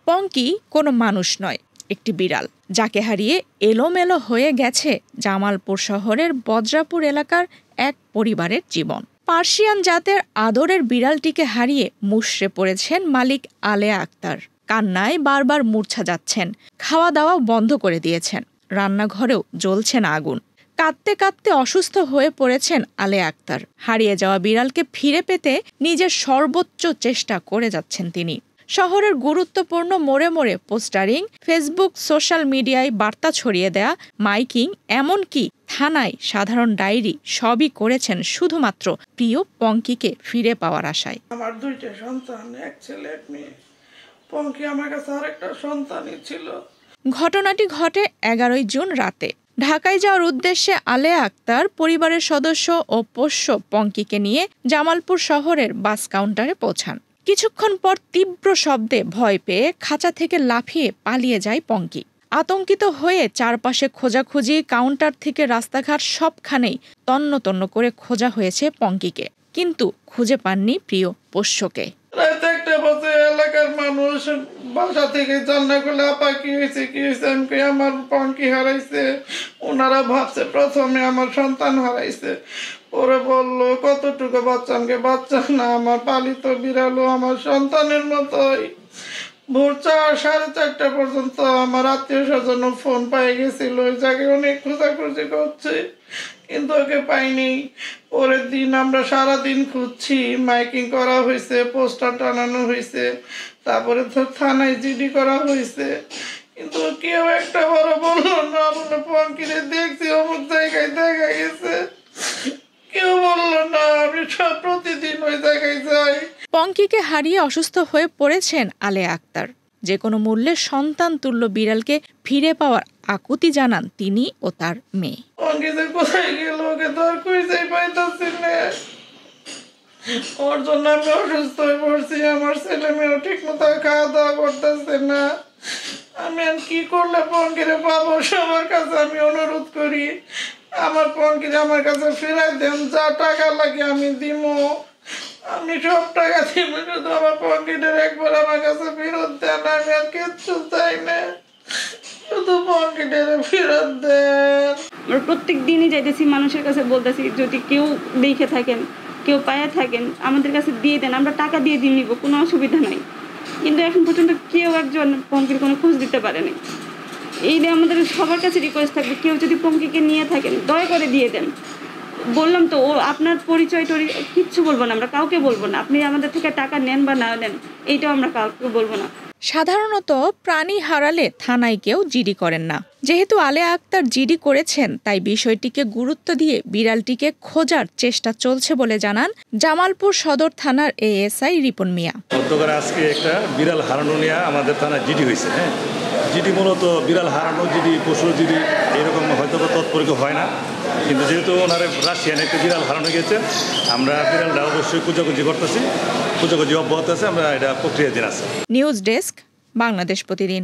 পঙ্কি কোনো মানুষ নয়, একটি বিড়াল, যাকে হারিয়ে এলোমেলো হয়ে গেছে জামালপুর শহরের বজ্রাপুর এলাকার এক পরিবারের জীবন। পার্সিয়ান জাতের আদরের বিড়ালটিকে হারিয়ে মুষড়ে পড়েছেন মালিক আলেয়া আক্তার। কান্নায় বারবার মূর্ছা যাচ্ছেন, খাওয়া দাওয়া বন্ধ করে দিয়েছেন, রান্নাঘরেও জ্বলছেন আগুন। কাঁদতে কাঁদতে অসুস্থ হয়ে পড়েছেন আলেয়া আক্তার। হারিয়ে যাওয়া বিড়ালকে ফিরে পেতে নিজের সর্বোচ্চ চেষ্টা করে যাচ্ছেন তিনি। শহরের গুরুত্বপূর্ণ মোড়ে মোড়ে পোস্টারিং, ফেসবুক, সোশ্যাল মিডিয়ায় বার্তা ছড়িয়ে দেয়া, মাইকিং, এমনকি থানায় সাধারণ ডায়েরি সবই করেছেন শুধুমাত্র প্রিয় পঙ্কিকে ফিরে পাওয়ার আশায়। আমার দুইটা সন্তান, এক ছেলে এক মেয়ে। পঙ্কি আমার কাছে আরেকটা সন্তানই ছিল। ঘটনাটি ঘটে 11 জুন রাতে। ঢাকায় যাওয়ার উদ্দেশ্যে আলেয়া আক্তার পরিবারের সদস্য ও পোষ্য পঙ্কিকে নিয়ে জামালপুর শহরের বাস কাউন্টারে পৌঁছান। কিছুক্ষণ পর তীব্র শব্দে ভয় পেয়ে খাঁচা থেকে লাফিয়ে পালিয়ে যায় পঙ্কি। আতঙ্কিত হয়ে চারপাশে খোঁজাখুঁজি, কাউন্টার থেকে রাস্তাঘাট সবখানেই তন্ন তন্ন করে খোঁজা হয়েছে পঙ্কিকে, কিন্তু খুঁজে পাননি প্রিয় পোষ্যকে। রাত 1টা বাজে এলাকার মানুষ বাসা থেকে জানলা করলে, আপা কি হয়েছে কি হয়েছে? আমি কই আমার পঙ্কি হারাইছে। ওনারা ভাবছে প্রথমে আমার সন্তান হারাইছে, পরে বললো কতটুকু বাচ্চা? আমাকে বাচ্চা না, আমার পালিত বিড়ালও আমার সন্তানের মতোই। ভোর 4-4:30 পর্যন্ত আমার আত্মীয় স্বজন ফোন পেয়ে গেছিল, ওই জায়গায় অনেক খোঁজাখুঁজি করছে, কিন্তু ওকে পাইনি। পরের দিন আমরা সারাদিন খুঁজছি, মাইকিং করা হয়েছে, পোস্টার টানানো হয়েছে, তারপরে তো থানায় জিডি করা হয়েছে, কিন্তু কেউ একটা বড় বললো না। বললো পঙ্কিরে দেখছি অমুক জায়গায় দেখা গেছে, কেউ বললো না। আমি সব প্রতিদিন ওই জায়গায় যাই। পঙ্কিকে হারিয়ে অসুস্থ হয়ে পড়েছেন আলেয়া আক্তার। যে কোনো মূল্যে সন্তান তুল্য বিড়ালকে ফিরে পাওয়ার আকুতি জানান তিনি ও তার মেয়ে। পঙ্কি যে কোথায় গেল, ওকে তো আর খুঁজেই পাইতাছি না। ওর জন্য আমি অসুস্থ হয়ে পড়ছি। আমার ছেলে মেয়েও ঠিক মতো খাওয়া দাওয়া করতেছে না। আমি আর কি করলে পঙ্কিরে পাবো? সবার কাছে আমি অনুরোধ করি, আমার পঙ্কিরে আমার কাছে ফেরাই দেন। যা টাকা লাগে আমি দিব, আমি সব টাকা দিব, শুধু আমার পঙ্কিটার একবার আমার কাছে ফেরত দেন। আমি আর কিচ্ছু চাই না, শুধু পঙ্কিটার ফেরত দেন। আমরা প্রত্যেক দিনই যাইতেছি, মানুষের কাছে বলতেছি যদি কেউ দেখে থাকেন, কেউ পায়ে থাকেন আমাদের কাছে দিয়ে দেন, আমরা টাকা দিয়ে দিয়ে নিব, কোনো অসুবিধা নাই। কিন্তু এখন পর্যন্ত কেউ একজন পঙ্কির কোনো খোঁজ দিতে পারেনি। এই দিয়ে আমাদের সবার কাছে রিকোয়েস্ট থাকবে, কেউ যদি পঙ্কিকে নিয়ে থাকেন দয়া করে দিয়ে দেন। বললাম তো, ও আপনার পরিচয় কিচ্ছু বলবো না, আমরা কাউকে বলবো না। আপনি আমাদের থেকে টাকা নেন বা না নেন, এইটাও আমরা কাউকে বলবো না। সাধারণত প্রাণী হারালে থানায় কেউ জিডি করেন না। যেহেতু আলেয়া আক্তার জিডি করেছেন, তাই বিষয়টিকে গুরুত্ব দিয়ে বিড়ালটিকে খোঁজার চেষ্টা চলছে বলে জানান জামালপুর সদর থানার এএসআই রিপন মিয়া। আজকে একটা বিড়াল হারানো নিয়ে আমাদের থানায় জিডি হয়েছে। জিডি মূলত বিড়াল হারানো জিডি, পশু জিডি এরকম হয়তো তৎপরীয় হয় না, কিন্তু যেহেতু ওনার রাশিয়ান একটা বিড়াল হারানো গেছে, আমরা বিড়ালটা অবশ্যই খোঁজাখুঁজি করতেছি, খোঁজাখুঁজি অব্যাহত আছে, আমরা এটা প্রক্রিয়াধীন আছে। নিউজ ডেস্ক, বাংলাদেশ প্রতিদিন।